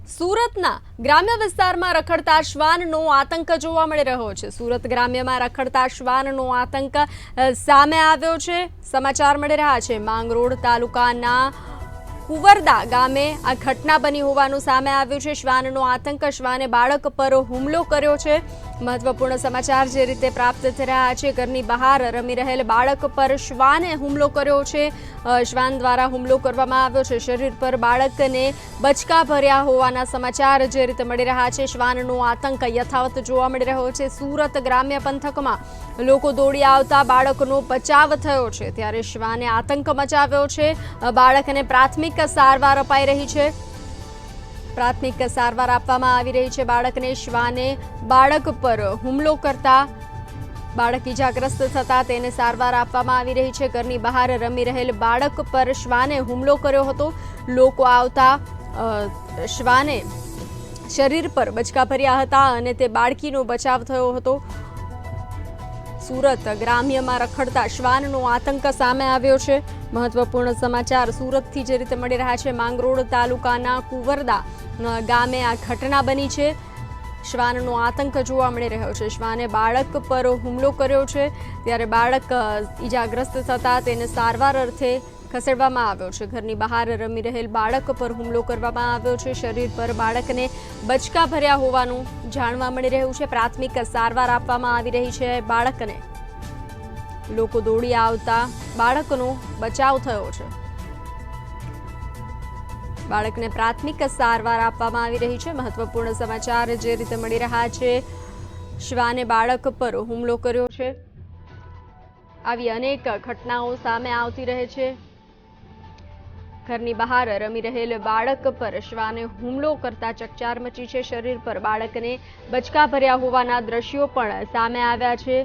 સુરતના ગ્રામ્ય વિસ્તારમાં રખડતા શ્વાનનો આતંક જોવા મળી રહ્યો છે। સુરત ગ્રામ્યમાં રખડતા શ્વાનનો આતંક સામે આવ્યો છે। સમાચાર મળી રહ્યા છે માંગરોળ તાલુકાના કુવરદા ગામે આ ઘટના બની હોવાનું સામે આવ્યું છે। શ્વાનનો આતંક, શ્વાને બાળક પર હુમલો કર્યો છે। મહત્વપૂર્ણ સમાચાર જે રીતે પ્રાપ્ત થઈ રહ્યા છે, ઘરની બહાર રમી રહેલ બાળક પર શ્વાને હુમલો કર્યો છે। શ્વાન દ્વારા હુમલો કરવામાં આવ્યો છે। શરીર પર બાળકને બચકા ભર્યા હોવાના સમાચાર જે રીતે મળી રહ્યા છે। શ્વાનનો આતંક યથાવત જોવા મળી રહ્યો છે। સુરત ગ્રામ્ય પંથકમાં લોકો દોડી આવતા બાળકનો બચાવ થયો છે, ત્યારે શ્વાને આતંક મચાવ્યો છે। બાળકને પ્રાથમિક સારવાર અપાઈ રહી છે। પ્રાથમિક સારવાર આપવામાં આવી રહી છે બાળકને। શ્વાને બાળક પર હુમલો કરતા બાળક ઈજાગ્રસ્ત થતા તેને સારવાર આપવામાં આવી રહી છે। ઘરની બહાર રમી રહેલ બાળક પર શ્વાને હુમલો કર્યો હતો। લોકો આવતા શ્વાને શરીર પર બચકા ભર્યા હતા અને તે બાળકીનો બચાવ થયો હતો। સુરત ગ્રામ્યમાં રખડતા શ્વાનનો આતંક સામે આવ્યો છે। મહત્વપૂર્ણ સમાચાર સુરતથી જે રીતે મળી રહ્યા છે, માંગરોળ તાલુકાના કુવરદા ગામે આ ઘટના બની છે। શ્વાનનો આતંક જોવા મળી રહ્યો છે। શ્વાને બાળક પર હુમલો કર્યો છે, ત્યારે બાળક ઈજાગ્રસ્ત થતા તેને સારવાર અર્થે ખસેડવામાં આવ્યો છે। ઘરની બહાર રમી રહેલ બાળક પર હુમલો કરવામાં આવ્યો છે। શરીર પર બાળકને બચકા ભર્યા હોવાનું જાણવા મળી રહ્યું છે। પ્રાથમિક સારવાર આપવામાં આવી રહી છે બાળકને। લોકો દોડી આવતા બાળકનો બચાવ થયો છે। બાળકને પ્રાથમિક સારવાર આપવામાં આવી રહી છે। મહત્વપૂર્ણ સમાચાર જે રીતે મળી રહ્યા છે, શ્વાને બાળક પર હુમલો કર્યો છે। આવી અનેક ઘટનાઓ સામે આવતી રહે છે। ઘરની બહાર રમી રહેલ બાળક પર શ્વાને હુમલો કરતા ચકચાર મચી છે। શરીર પર બાળકને બચકા ભર્યા હોવાના દ્રશ્યો પણ સામે આવ્યા છે।